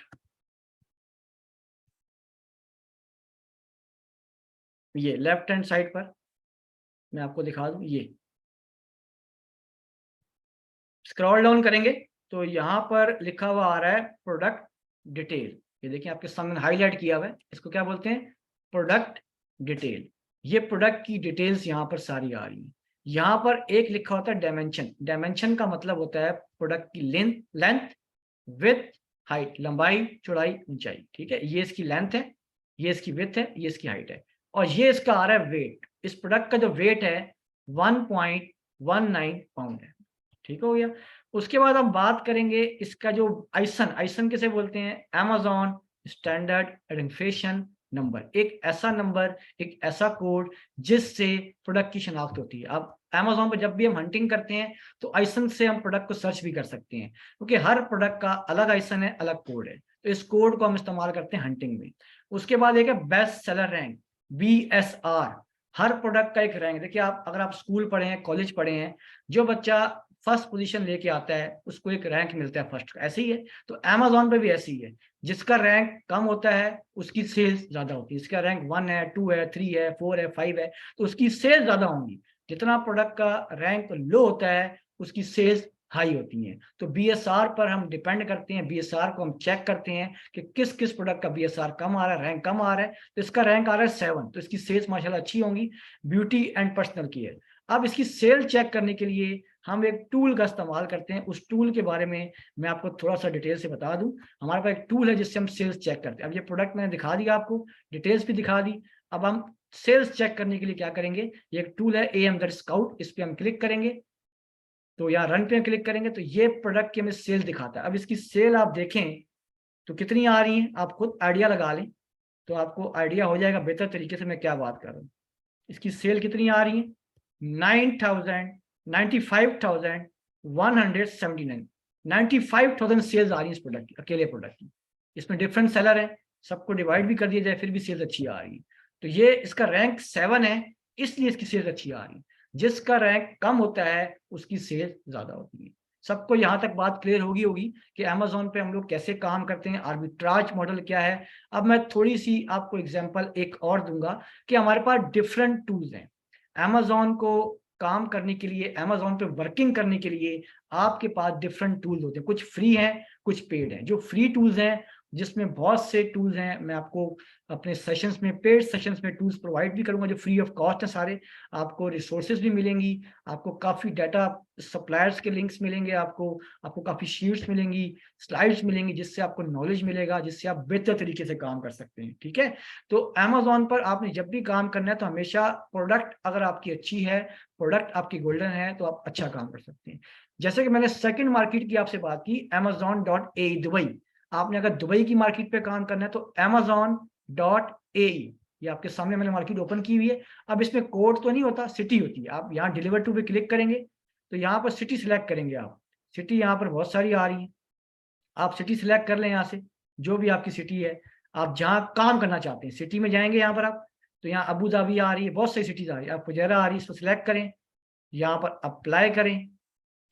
ये लेफ्ट हैंड साइड पर मैं आपको दिखा दूं, ये स्क्रॉल डाउन करेंगे तो यहाँ पर लिखा हुआ आ रहा है प्रोडक्ट डिटेल। ये देखिए आपके सामने हाईलाइट किया हुआ है, इसको क्या बोलते हैं? Product detail. ये प्रोडक्ट की डिटेल्स यहाँ पर सारी आ रही है। यहाँ पर एक लिखा होता है डायमेंशन। डायमेंशन का मतलब होता है प्रोडक्ट की लेंथ, विड्थ, हाइट, लंबाई, चौड़ाई, ऊंचाई। ठीक है, ये इसकी लेंथ है, ये इसकी विड्थ है, ये इसकी हाइट है, और ये इसका आ रहा है वेट। इस प्रोडक्ट का जो वेट है 1.19 पाउंड है। ठीक हो गया? उसके बाद हम बात करेंगे इसका जो आइसन, आइसन किसे बोलते हैं? Amazon standard identification number. एक ऐसा नंबर, एक ऐसा कोड जिससे प्रोडक्ट की शनाख्त होती है। अब अमेजोन पर जब भी हम हंटिंग करते हैं तो आइसन से हम प्रोडक्ट को सर्च भी कर सकते हैं, क्योंकि हर प्रोडक्ट का अलग आइसन है, अलग कोड है। तो इस कोड को हम इस्तेमाल करते हैं हंटिंग में। उसके बाद एक है बेस्ट सेलर रैंक, BSR। हर प्रोडक्ट का एक रैंक, देखिए आप अगर आप स्कूल पढ़े हैं, कॉलेज पढ़े हैं, जो बच्चा फर्स्ट पोजीशन लेके आता है उसको एक रैंक मिलता है फर्स्ट का, ऐसे ही है। तो अमेजोन पे भी ऐसे ही है, जिसका रैंक कम होता है उसकी सेल्स ज्यादा होती है। इसका रैंक 1 है, 2 है, 3 है, 4 है, 5 है, तो उसकी सेल्स ज्यादा होंगी। जितना प्रोडक्ट का रैंक लो होता है उसकी सेल्स हाई होती हैं। तो BSR पर हम डिपेंड करते हैं, BSR को हम चेक करते हैं कि किस किस प्रोडक्ट का BSR कम आ रहा है, रैंक कम आ रहा है। तो इसका रैंक आ रहा है 7, तो इसकी सेल्स माशाल्लाह अच्छी होंगी। ब्यूटी एंड पर्सनल केयर, अब इसकी सेल चेक करने के लिए हम एक टूल का इस्तेमाल करते हैं। उस टूल के बारे में मैं आपको थोड़ा सा डिटेल से बता दूं। हमारे पास एक टूल है जिससे हम सेल्स चेक करते हैं। अब ये प्रोडक्ट मैंने दिखा दिया आपको, डिटेल्स भी दिखा दी। अब हम सेल्स चेक करने के लिए क्या करेंगे, ये एक टूल है AM दैट स्काउट, इस पे हम क्लिक करेंगे। तो यहाँ रन पे क्लिक करेंगे तो ये प्रोडक्ट की हमें सेल दिखाता है। अब इसकी सेल आप देखें तो कितनी आ रही है, आप खुद आइडिया लगा लें तो आपको आइडिया हो जाएगा बेहतर तरीके से मैं क्या बात कर रहा हूँ। इसकी सेल कितनी आ रही है, 95,179, 95,000 सेल्स आ रही है इस प्रोडक्ट की, अकेले प्रोडक्ट की। इसमें डिफरेंट सेलर है, सबको डिवाइड भी कर दिया जाए फिर भी सेल्स अच्छी आ रही है। तो ये इसका रैंक 7 है, इसलिए इसकी सेल्स अच्छी आ रही है। जिसका रैंक कम होता है उसकी सेल्स ज्यादा होती है। सबको यहाँ तक बात क्लियर होगी कि अमेजोन पे हम लोग कैसे काम करते हैं, आर्बिट्राज मॉडल क्या है। अब मैं थोड़ी सी आपको एग्जांपल एक और दूंगा कि हमारे पास डिफरेंट टूल्स हैं अमेजोन को काम करने के लिए, अमेजोन पे वर्किंग करने के लिए आपके पास डिफरेंट टूल्स होते हैं। कुछ फ्री हैं, कुछ पेड हैं। जो फ्री टूल्स हैं जिसमें बहुत से टूल्स हैं, मैं आपको अपने सेशंस में, पेड सेशंस में टूल्स प्रोवाइड भी करूंगा जो फ्री ऑफ कॉस्ट है सारे। आपको रिसोर्सेज भी मिलेंगी, आपको काफ़ी डाटा सप्लायर्स के लिंक्स मिलेंगे, आपको आपको काफ़ी शीट्स मिलेंगी, स्लाइड्स मिलेंगी, जिससे आपको नॉलेज मिलेगा, जिससे आप बेहतर तरीके से काम कर सकते हैं। ठीक है, तो अमेजोन पर आपने जब भी काम करना है तो हमेशा प्रोडक्ट अगर आपकी अच्छी है, प्रोडक्ट आपकी गोल्डन है तो आप अच्छा काम कर सकते हैं। जैसे कि मैंने सेकंड मार्केट की आपसे बात की, amazon.a दुबई। आपने अगर दुबई की मार्केट पे काम करना है तो amazon.a, ये आपके सामने मैंने मार्केट ओपन की हुई है। अब इसमें कोड तो नहीं होता, सिटी होती है। आप यहाँ डिलीवर टू पे क्लिक करेंगे तो यहाँ पर सिटी सिलेक्ट करेंगे आप। सिटी यहाँ पर बहुत सारी आ रही है, आप सिटी सिलेक्ट कर लें यहाँ से, जो भी आपकी सिटी है, आप जहाँ काम करना चाहते हैं सिटी में जाएंगे यहाँ पर आप। तो यहाँ अबू धाबी आ रही है, बहुत सारी सिटीज आ रही है, आप फुजैरा आ रही है, इसको सिलेक्ट करें, यहाँ पर अप्लाई करें।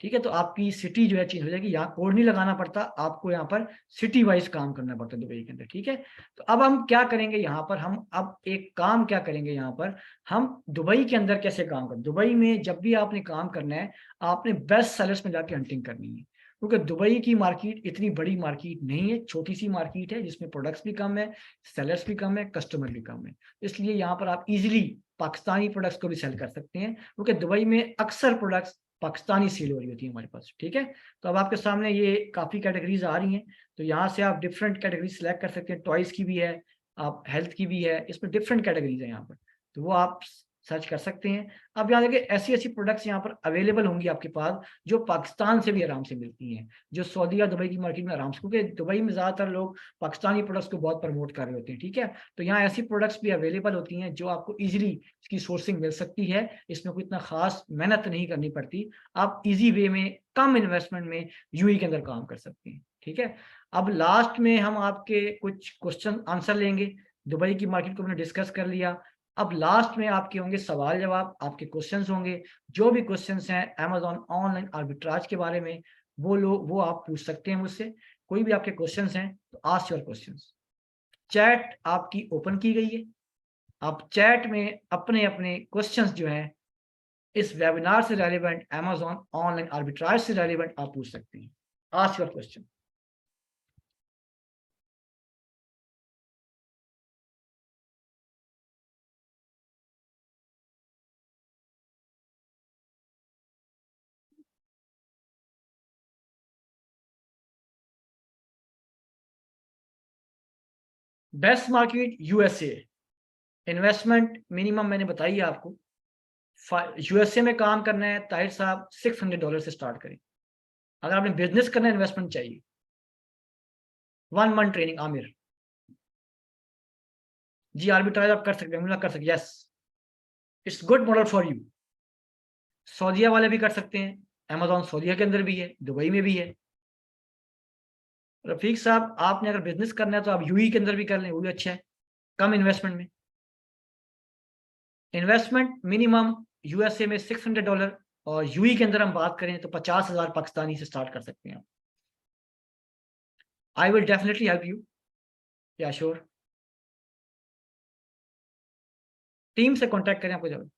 ठीक है, तो आपकी सिटी जो है चेंज हो जाएगी, यहाँ कोड नहीं लगाना पड़ता आपको, यहाँ पर सिटी वाइज काम करना पड़ता है दुबई के अंदर। ठीक है, तो अब हम क्या करेंगे यहाँ पर, हम अब एक काम क्या करेंगे यहाँ पर, हम दुबई के अंदर कैसे काम करें। दुबई में जब भी आपने काम करना है आपने बेस्ट सेलर्स में जाके हंटिंग करनी है, क्योंकि दुबई की मार्केट इतनी बड़ी मार्केट नहीं है, छोटी सी मार्केट है जिसमें प्रोडक्ट्स भी कम है, सेलर्स भी कम है, कस्टमर भी कम है। इसलिए यहाँ पर आप इजिली पाकिस्तानी प्रोडक्ट्स को भी सेल कर सकते हैं, क्योंकि दुबई में अक्सर प्रोडक्ट्स पाकिस्तानी सेल हो रही होती है हमारे पास। ठीक है, तो अब आपके सामने ये काफ़ी कैटेगरीज आ रही हैं, तो यहाँ से आप डिफरेंट कैटेगरी सेलेक्ट कर सकते हैं। टॉयज़ की भी है, आप हेल्थ की भी है, इसमें डिफरेंट कैटेगरीज है यहाँ पर, तो वो आप सर्च कर सकते हैं। अब यहाँ देखिए ऐसी ऐसी प्रोडक्ट्स यहाँ पर अवेलेबल होंगी आपके पास जो पाकिस्तान से भी आराम से मिलती हैं, जो सऊदी या दुबई की मार्केट में आराम से, क्योंकि दुबई में ज़्यादातर लोग पाकिस्तानी प्रोडक्ट्स को बहुत प्रमोट कर रहे होते हैं। ठीक है, तो यहाँ ऐसी प्रोडक्ट्स भी अवेलेबल होती हैं जो आपको इजीली इसकी सोर्सिंग मिल सकती है, इसमें कोई इतना खास मेहनत नहीं करनी पड़ती, आप इजी वे में कम इन्वेस्टमेंट में यूएई के अंदर काम कर सकते हैं। ठीक है, अब लास्ट में हम आपके कुछ क्वेश्चन आंसर लेंगे। दुबई की मार्केट को हमने डिस्कस कर लिया, अब लास्ट में आपके होंगे सवाल जवाब, आपके क्वेश्चंस होंगे। जो भी क्वेश्चंस हैं अमेजॉन ऑनलाइन आर्बिट्राज के बारे में, वो आप पूछ सकते हैं मुझसे। कोई भी आपके क्वेश्चंस हैं तो आस्क योर क्वेश्चंस। चैट आपकी ओपन की गई है, आप चैट में अपने अपने क्वेश्चंस जो हैं इस वेबिनार से रेलिवेंट, अमेजॉन ऑनलाइन आर्बिट्राज से रेलिवेंट आप पूछ सकते हैं। Ask your question. Best market USA, investment minimum मैंने बताई है आपको। यूएसए में काम करना है ताहिर साहब, $600 से स्टार्ट करें। अगर आपने बिजनेस करना है, इन्वेस्टमेंट चाहिए। 1 month training Aamir ji, arbitrage आप कर सकते हैं, कर सकते, yes, it's good model for you. Saudia वाले भी कर सकते हैं, अमेजॉन सऊदीया के अंदर भी है, दुबई में भी है। रफीक साहब आपने अगर बिजनेस करना है तो आप यूई के अंदर भी कर लें, वो भी अच्छा है, कम इन्वेस्टमेंट में। इन्वेस्टमेंट मिनिमम यूएसए में $600, और यूई के अंदर हम बात करें तो 50,000 पाकिस्तानी से स्टार्ट कर सकते हैं। I will definitely help you, या श्योर। टीम से कॉन्टैक्ट करें, आपको जब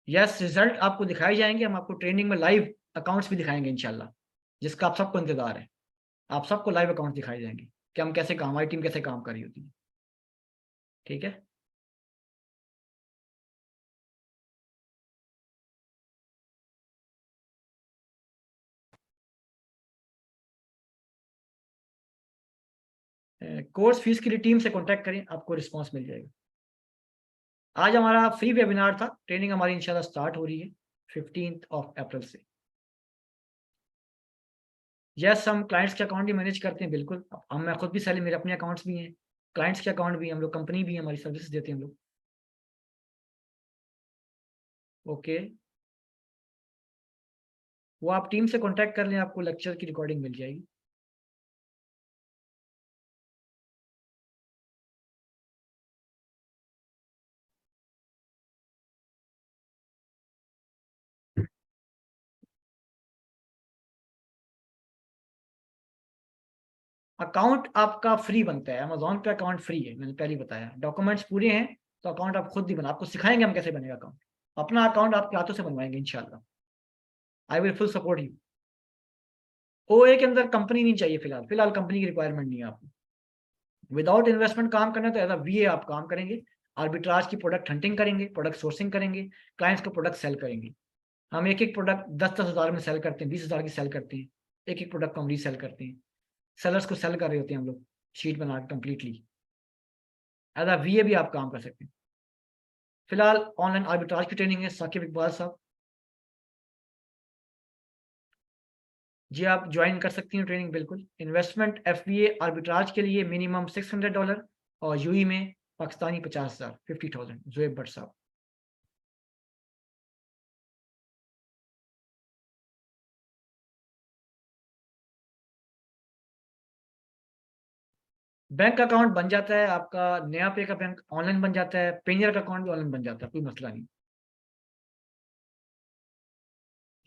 यस रिजल्ट आपको दिखाई जाएंगे, हम आपको ट्रेनिंग में लाइव अकाउंट्स भी दिखाएंगे इंशाल्लाह, जिसका आप सबको इंतजार है। आप सबको लाइव अकाउंट दिखाई जाएंगे कि हम कैसे काम, हमारी टीम कैसे काम कर रही होती है। ठीक है, कोर्स फीस के लिए टीम से कॉन्टैक्ट करें, आपको रिस्पॉन्स मिल जाएगा। आज हमारा फ्री वेबिनार था, ट्रेनिंग हमारी इंशाल्लाह स्टार्ट हो रही है 15 अप्रैल से। यस, हम क्लाइंट्स के अकाउंट भी मैनेज करते हैं, बिल्कुल। हम मैं खुद भी सेल मेरे अपने अकाउंट्स भी हैं, क्लाइंट्स के अकाउंट भी हैं, हम लोग कंपनी भी है, हमारी सर्विस देते हैं हम लोग। ओके, वो आप टीम से कॉन्टैक्ट कर लें, आपको लेक्चर की रिकॉर्डिंग मिल जाएगी। अकाउंट आपका फ्री बनता है, अमेज़न पे अकाउंट फ्री है, मैंने पहले ही बताया। डॉक्यूमेंट्स पूरे हैं, तो अकाउंट आप खुद ही बना आपको सिखाएँगे हम कैसे बनेगा अकाउंट। अपना अकाउंट आपके हाथों से बनवाएँगे इंशाल्लाह। I will full support you. ओए के अंदर कंपनी नहीं चाहिए फिलहाल, फिलहाल कंपनी की रिक्वायरमेंट नहीं है आपको। विदाउट इन्वेस्टमेंट काम करना है तो एज़ अ वीए आप काम करेंगे, आर्बिट्राज की प्रोडक्ट हंटिंग करेंगे, प्रोडक्ट सोर्सिंग करेंगे, क्लाइंट्स को प्रोडक्ट सेल करेंगे। हम एक-एक प्रोडक्ट 10-10 हज़ार में सेल करते हैं, 20,000 की सेल करते हैं। एक-एक प्रोडक्ट को हम रीसेल करते हैं। सेलर्स को सेल कर रहे होते हैं हम लोग, शीट बना के कंप्लीटली। एज़ अ वीए भी आप काम कर सकते हैं। फिलहाल ऑनलाइन आर्बिट्राज की ट्रेनिंग है, साकिब इकबाल साहब। जी, आप जॉइन कर सकती हैं ट्रेनिंग बिल्कुल। इन्वेस्टमेंट एफबीए आर्बिट्राज के लिए मिनिमम $600 और यूएई में पाकिस्तानी 50,000 50,000 ज़ुएब भट्ट साहब। बैंक अकाउंट बन जाता है आपका, नया पे का बैंक ऑनलाइन बन जाता है, पेनियर का अकाउंट भी ऑनलाइन बन जाता है, कोई मसला नहीं।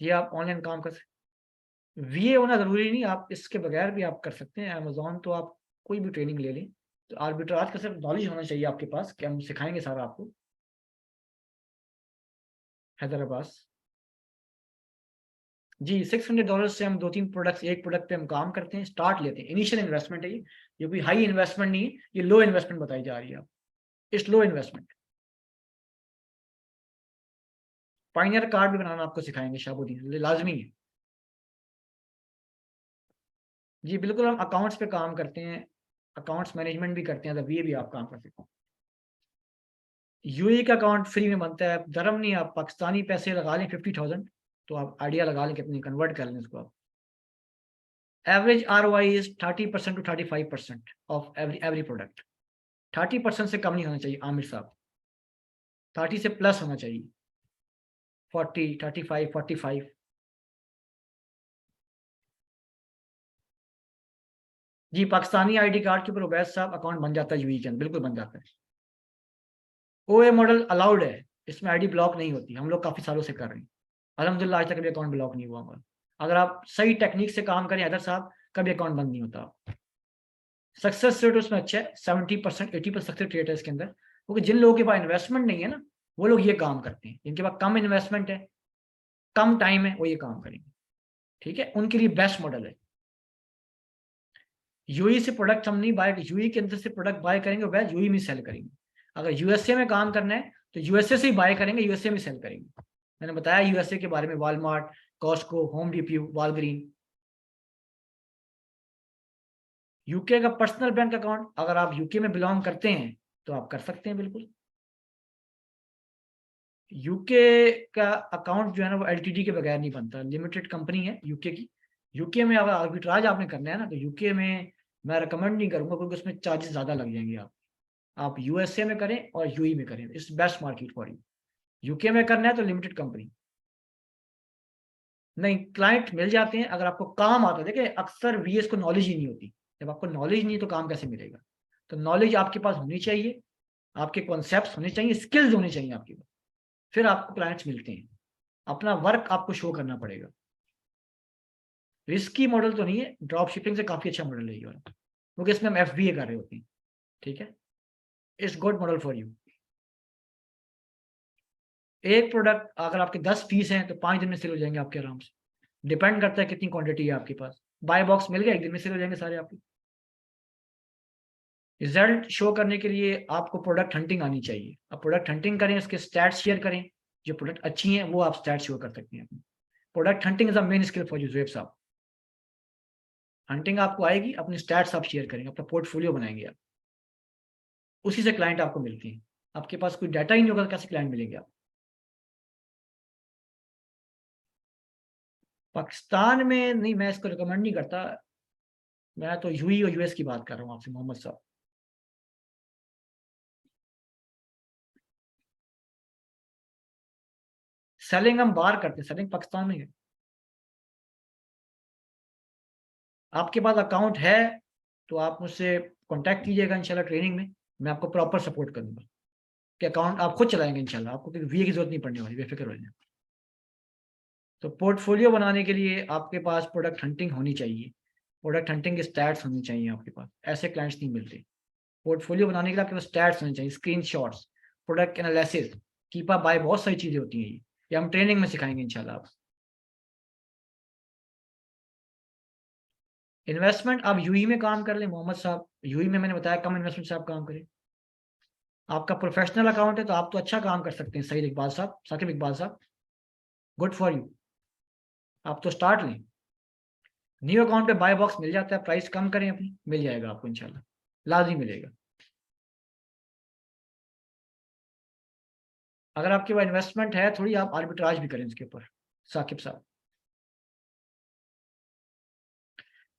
ये आप ऑनलाइन काम कर सकते, वीए होना ज़रूरी नहीं, आप इसके बगैर भी आप कर सकते हैं। अमेज़न तो आप कोई भी ट्रेनिंग ले लें, तो आर्बिट्राज का सिर्फ नॉलेज होना चाहिए आपके पास कि हम सिखाएँगे सारा आपको। हैदराबाद। जी, $600 से हम 2-3 प्रोडक्ट्स, एक प्रोडक्ट पे हम काम करते हैं, स्टार्ट लेते हैं। इनिशियल इन्वेस्टमेंट है ये कोई हाई इन्वेस्टमेंट नहीं है, ये लो इन्वेस्टमेंट बताई जा रही है आप। It's low investment. Pioneer card भी बनाना आपको सिखाएँगे शाहबुद्दीन, ये लाज़मी है। जी, बिल्कुल हम अकाउंट्स पे काम करते हैं, अकाउंट्स मैनेजमेंट भी करते हैं, वीए भी आप काम कर सकते हैं। यूएई का अकाउंट फ्री में बनता है, धर्म नहीं, आप पाकिस्तानी पैसे लगा लें 50,000, तो आप आइडिया लगा लें कितनी कन्वर्ट कर लें इसको आप। Average ROI is 30% to 35% of every product. 30% से कम नहीं होना चाहिए आमिर साहब, 30 से प्लस होना चाहिए। 40, 35, 45। जी, पाकिस्तानी आईडी कार्ड के ऊपर उबैद साहब अकाउंट बन जाता है यूएई के अंदर, बिल्कुल बन जाता है। ओए मॉडल अलाउड है, इसमें आईडी ब्लॉक नहीं होती, हम लोग काफ़ी सालों से कर रहे हैं। अल्हम्दुलिल्लाह आज तक कभी अकाउंट ब्लॉक नहीं हुआ हमारा। अगर आप सही टेक्नीक से काम करें हैदर साहब, कभी अकाउंट बंद नहीं होता। सक्सेस रेट उसमें अच्छा है, 70% 80% सक्सेस रेट है इसके अंदर, क्योंकि जिन लोगों के पास इन्वेस्टमेंट नहीं है ना, वो लोग ये काम करते हैं। जिनके पास कम इन्वेस्टमेंट है, कम टाइम है, वो ये काम करेंगे। ठीक है? उनके लिए बेस्ट मॉडल है। यूएई से प्रोडक्ट हम नहीं बाय, यूएई के अंदर से प्रोडक्ट बाय करेंगे, वह यूएई में सेल करेंगे। अगर यूएसए में काम करना है, तो यूएसए से ही बाय करेंगे, यूएसए में सेल करेंगे। मैंने बताया यूएसए के बारे में, Walmart, Costco, Home Depot, Walgreen. UK का पर्सनल बैंक अकाउंट, अगर आप यूके में बिलोंग करते हैं, तो आप कर सकते हैं बिल्कुल। यूके का अकाउंट जो है ना, वो एलटीडी के बगैर नहीं बनता, लिमिटेड कंपनी है यूके की। यूके में अगर आर्बिट्राज आपने करना है ना, तो यूके में मैं रिकमेंड नहीं करूँगा, क्योंकि उसमें चार्जेस ज़्यादा लग जाएँगे आप यूएसए में करें और यूएई में करें, it's best market for you. UK में करना है तो लिमिटेड कंपनी। नहीं, क्लाइंट मिल जाते हैं अगर आपको काम आता है। देखिए, अक्सर वीएस को नॉलेज ही नहीं होती। जब आपको नॉलेज नहीं है तो काम कैसे मिलेगा? तो नॉलेज आपके पास होनी चाहिए, आपके कॉन्सेप्ट्स होने चाहिए, स्किल्स होने चाहिए आपके पास, फिर आपको क्लाइंट्स मिलते हैं। अपना वर्क आपको शो करना पड़ेगा। रिस्की मॉडल तो नहीं है, ड्रॉप शिपिंग से काफ़ी अच्छा मॉडल है ये वाला, क्योंकि इसमें हम एफबीए कर रहे होते हैं, ठीक है? It's good model for you. एक प्रोडक्ट अगर आपके 10 पीस हैं, तो 5 दिन में सेल हो जाएँगे आपके आराम से। डिपेंड करता है कितनी क्वांटिटी है आपके पास। बाय बॉक्स मिल गया, 1 दिन में सेल हो जाएँगे सारे आपके। रिज़ल्ट शो करने के लिए आपको प्रोडक्ट हंटिंग आनी चाहिए। आप प्रोडक्ट हंटिंग करें, उसके स्टैट्स शेयर करें, जो प्रोडक्ट अच्छी हैं, वो आप स्टैट्स शो कर सकते हैं। Product hunting is a main skill for you Zoheb साहब। हंटिंग आपको आएगी, अपनी स्टैट्स आप शेयर करेंगे, अपना पोर्टफोलियो बनाएँगे आप। उसी से क्लाइंट आपको मिलते हैं। आपके पास कोई डाटा ही नहीं होगा तो कैसे क्लाइंट मिलेंगे आप? पाकिस्तान में नहीं, मैं इसको रिकमेंड नहीं करता। मैं तो यूई और यूएस की बात कर रहा हूँ आपसे मोहम्मद साहब। सेलिंग हम बाहर करते हैं, सेलिंग पाकिस्तान में है। आपके पास अकाउंट है तो आप मुझसे कांटेक्ट कीजिएगा इंशाल्लाह ट्रेनिंग में, मैं आपको प्रॉपर सपोर्ट करूंगा कि अकाउंट आप खुद चलाएंगे इंशाल्लाह, आपको कोई वीए की जरूरत नहीं पड़ने वाली, बेफिक्र हो जाए। तो पोर्टफोलियो बनाने के लिए आपके पास प्रोडक्ट हंटिंग होनी चाहिए, प्रोडक्ट हंटिंग के स्टैट्स होनी चाहिए आपके पास, ऐसे क्लाइंट्स नहीं मिलते। पोर्टफोलियो बनाने के लिए आपके पास स्टैट्स होने चाहिए, स्क्रीनशॉट्स, प्रोडक्ट एनालिसिस, कीपा बाय, बहुत सारी चीजें होती हैं ये हम ट्रेनिंग में सिखाएंगे इंशाल्लाह आप। इन्वेस्टमेंट आप यूई में काम कर लें मोहम्मद साहब, यूई में मैंने बताया कम इन्वेस्टमेंट से आप काम करें। आपका प्रोफेशनल अकाउंट है तो आप तो अच्छा काम कर सकते हैं, सही इकबाल साहब, साकिब इकबाल साहब, गुड फॉर यू। आप तो स्टार्ट लें, न्यू अकाउंट पे बाय बॉक्स मिल जाता है, प्राइस कम करें अपनी, मिल जाएगा आपको इंशाल्लाह, लाजमी मिलेगा। अगर आपके पास इन्वेस्टमेंट है थोड़ी, आप आर्बिट्राज भी करें इसके ऊपर साकिब साहब।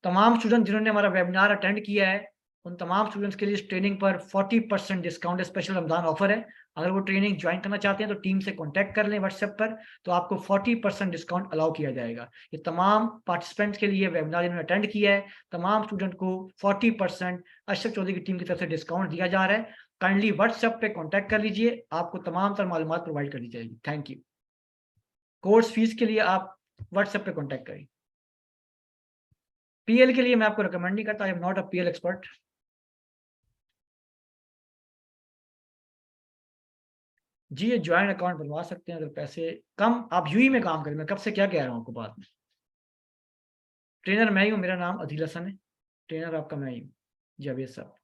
तमाम स्टूडेंट जिन्होंने हमारा वेबिनार अटेंड किया है, उन तमाम स्टूडेंट्स के लिए इस ट्रेनिंग पर 40% डिस्काउंट है, स्पेशल रमजान ऑफर है। अगर वो ट्रेनिंग ज्वाइन करना चाहते हैं तो टीम से कांटेक्ट कर लें व्हाट्सएप पर, तो आपको 40% डिस्काउंट अलाउ किया जाएगा। ये तमाम पार्टिसिपेंट्स के लिए वेबिनार जिन्होंने अटेंड किया है, तमाम स्टूडेंट को 40% अशरफ चौधरी की टीम की तरफ से डिस्काउंट दिया जा रहा है। काइंडली व्हाट्सएप पे कॉन्टैक्ट कर लीजिए, आपको तमाम तर मालूमात प्रोवाइड कर दी जाएगी। Thank you. कोर्स फीस के लिए आप व्हाट्सएप पे कॉन्टैक्ट करें। पीएल के लिए मैं आपको रिकमेंड नहीं करता, I am not a PL expert. जी, ये ज्वाइंट अकाउंट बनवा सकते हैं अगर पैसे कम, आप यूई में काम करें, मैं कब से क्या कह रहा हूँ आपको बात में। ट्रेनर मैं ही हूँ, मेरा नाम अदील हसन है, ट्रेनर आपका मैं ही हूँ, जावेद साहब।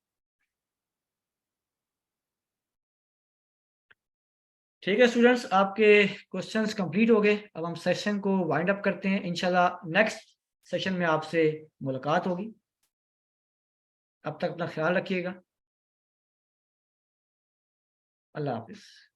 ठीक है स्टूडेंट्स, आपके क्वेश्चंस कंप्लीट हो गए, अब हम सेशन को वाइंड अप करते हैं। इंशाल्लाह नेक्स्ट सेशन में आपसे मुलाकात होगी। अब तक अपना ख्याल रखिएगा। अल्लाह हाफिज़।